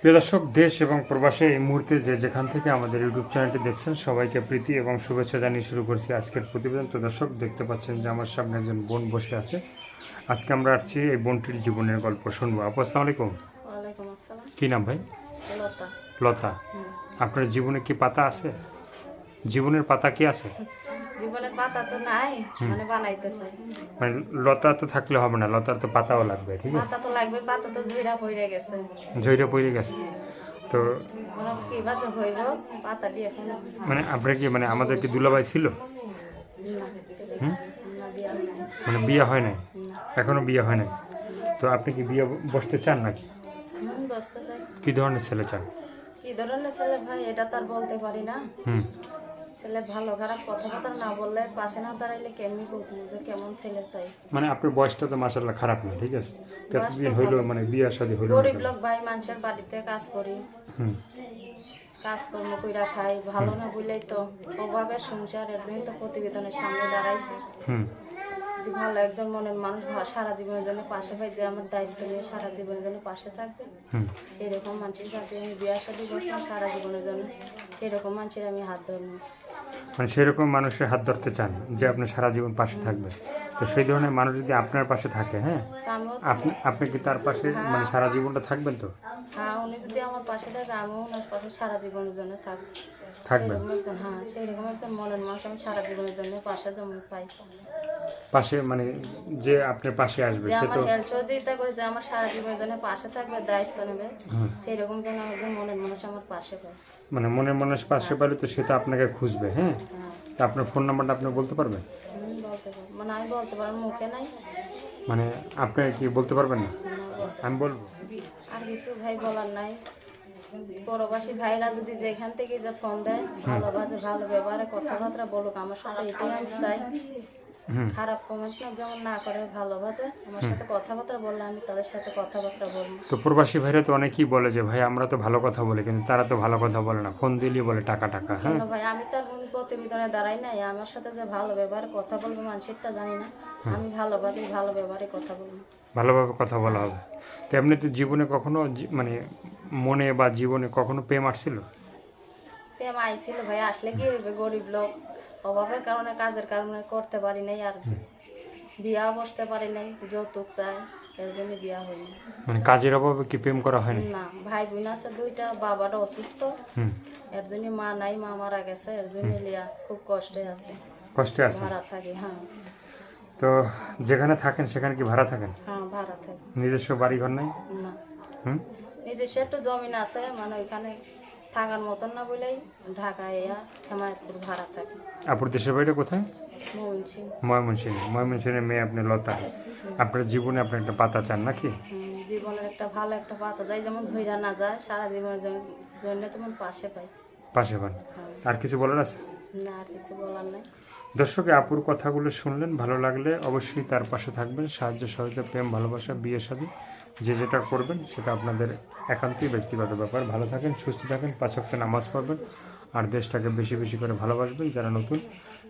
প্রিয় দর্শক, দেশ এবং প্রবাসে এই মুহূর্তে যে যেখান থেকে আমাদের ইউটিউব চ্যানেলটি দেখছেন সবাইকে প্রীতি এবং শুভেচ্ছা জানিয়ে শুরু করছি আজকের প্রতিবেদন। তো দর্শক, দেখতে পাচ্ছেন যে আমার সামনে একজন বোন বসে আছে। আজকে আমরা আসছি এই বোনটির জীবনের গল্প শুনবো। আপু, আসসালামু আলাইকুম। ওয়ালাইকুম আসসালাম। কী নাম ভাই? লতা। লতা। আপনার জীবনে কি পাতা আছে? জীবনের পাতা কি আছে? জীবনের পাতা তো নাই, মানে বানাইতে চাই। মানে লতা তো থাকলে হবে না, লতার তো পাতাও লাগবে, ঠিক আছে? পাতা তো লাগবে, পাতা তো ঝইরা পড়ে গেছে। ঝইরা পড়ে গেছে। তো কোনো কি বাজে হইল পাতা দিয়ে এখন মানে আপনার কি মানে আমাদের কি দুলাভাই ছিল? না, না দিয়া নাই। মানে বিয়ে হয় নাই? না। এখনো বিয়ে হয় নাই? তো আপনি কি বিয়ে বসতে চান নাকি? বসতে চাই। কি ধরনের ছেলে চান? কি ধরনের ছেলে ভাই এটা তো আর বলতে পারি না। হুম। ছেলে ভালো খারাপ কথাবার্তা না বললে, পাশে না দাঁড়াইলে কেমনি বুঝবো যে কেমন ছেলে চাই। মানে আপনার বয়সটা তো মাশাআল্লাহ খারাপ না, ঠিক আছে? কতদিন বয়সটা হইলো ভালো। মানে বিয়ে শাদী হইলো? গরিব লোক ভাই, মানুষের বাড়িতে কাজ করি, হুম। কাজকর্ম কইরা খাই, ভালো না বুঝলেই তো অভাবের সংসার, এর জন্যই তো প্রতিবেদনের সামনে দাঁড়াইছি। হুম। যদি ভালো একজন মনের মানুষ সারা জীবনের জন্য পাশে পাই, যে আমার দায়িত্ব নিয়ে সারা জীবনের জন্য পাশে থাকবে, হুম। সেই রকম মানুষের কাছে আমি বিয়ার সাথে বসলাম সারা জীবনের জন্য, সেই রকম মানুষের আমি হাত ধরবো। মানে সেরকম মানুষের হাত ধরতে চান যে আপনার সারা জীবন পাশে থাকবে। তো সেই ধরনের মানুষ যদি আপনার পাশে থাকে, হ্যাঁ, তা আমিও আপনি আপনি কি তার পাশে মানে সারা জীবনটা থাকবেন? তো হ্যাঁ, উনি যদি আমার পাশে থাকে আমিও ওনার পাশে সারা জীবনের জন্য থাকবো। থাকবেন? সেরকম একজন, হ্যাঁ, সেই রকম একজন মনের মানুষ আমি সারা জীবনের জন্য পাশে যেমন পাই, পাশে মানে যে আপনার পাশে আসবে যে সে আমার তো হেল্প সহযোগিতা করে, যে আমার সারা জীবনের জন্য পাশে থাকবে, দায়িত্ব নেবে, হুম। সেই রকম যেন একজন মনের মানুষ আমার পাশে পায়। মানে মনের মানুষ পাশে পেলে তো সে তো আপনাকে খুঁজবে, হ্যাঁ। হ্যাঁ, তা আপনার ফোন নাম্বারটা আপনি বলতে পারবেন? বলতে পারবো, মানে আমি বলতে পারবো, মুখে নাই। মানে আপনি কি বলতে পারবেন না? না, বলতে- আমি বলবো। আর কিছু ভাই বলার নাই। প্রবাসী ভাইরা যদি যেখান থেকে যে ফোন দেয়, ভালোবাসে, ভালো ব্যবহারে কথাবার্তা বলুক আমার সাথে, এটাই আমি চাই। হুম। খারাপ কমেন্ট না যেমন না করে, ভালোবাসে আমার সাথে কথাবার্তা বললে আমি তাদের সাথে কথাবার্তা বলবো। তো প্রবাসী ভাইরা তো অনেকেই বলে যে ভাই আমরা তো ভালো কথা বলি, কিন্তু তারা তো ভালো কথা বলে না, ফোন দিলেই বলে টাকা টাকা, হ্যাঁ। কেন ভাই, আমি তার কোনো প্রতিবেদনে দাঁড়াই নাই, আমার সাথে যে ভালো ব্যবহারে কথা বলবো মানুষেরটা জানি না। আমি ভালোবাসি, ভালো ব্যবহারে কথা বলবো। ভালোভাবে কথা বলা হবে। তো এমনিতে জীবনে কখনো মানে মনে বা জীবনে কখনো প্রেম আসছিল? প্রেম আইছিল ভাই, আসলে কি হইবে, গরিব লোক, অভাবের কারণে, কাজের কারণে করতে পারি নাই, আর বিয়া বসতে পারি নাই, যৌতুক চাই, এর জন্য বিয়া হয়নি। মানে কাজের অভাবে কি প্রেম করা হয়নি? না, ভাই বোন আছে দুইটা, বাবাটা অসুস্থ, হুম। এর জন্য মা নাই, মা মারা গেছে, এর জন্য লিয়া খুব কষ্টে আছে, কষ্টে আছে? ভাড়া থাকি। হ্যাঁ, তো যেখানে থাকেন সেখানে কি ভাড়া থাকেন? হ্যাঁ, ভাড়া থাকি। নিজস্ব বাড়ি ঘর নাই? না, হুম। নিজস্ব একটু জমিন আছে, মানে ওইখানে থাকার মতন না বলেই ঢাকায় হেমায়তপুর ভাড়া থাকি। আপুর দেশের বাড়িটা কোথায়? ময়মনসিংহ। ময়মনসিংহ। ময়মনসিংহের মেয়ে আপনি লতা। আপনার জীবনে আপনি একটা পাতা চান নাকি? জীবনের একটা ভালো একটা পাতা যায়, যেমন ধইরা না যায়, সারা জীবনের জন্য তেমন পাশে পাই। পাশে পান। আর কিছু বলার আছে? না, আর কিছু বলার নেই। দর্শক, আপুর কথাগুলো শুনলেন, ভালো লাগলে অবশ্যই তার পাশে থাকবেন। সাহায্য সহযোগিতা, প্রেম, ভালোবাসা, বিয়ে শাদী যে যেটা করবেন সেটা আপনাদের একান্তই ব্যক্তিগত ব্যাপার। ভালো থাকেন, সুস্থ থাকেন, 5 ওয়াক্ত নামাজ পড়বেন, আর দেশটাকে বেশি বেশি করে ভালোবাসবেন। যারা নতুন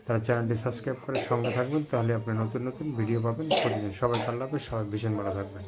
তারা চ্যানেলটি সাবস্ক্রাইব করে সঙ্গে থাকবেন, তাহলে আপনি নতুন নতুন ভিডিও পাবেন প্রতিদিন। সবাই আল্লাহ হাফেজ, সবাই ভীষণ ভালো থাকবেন।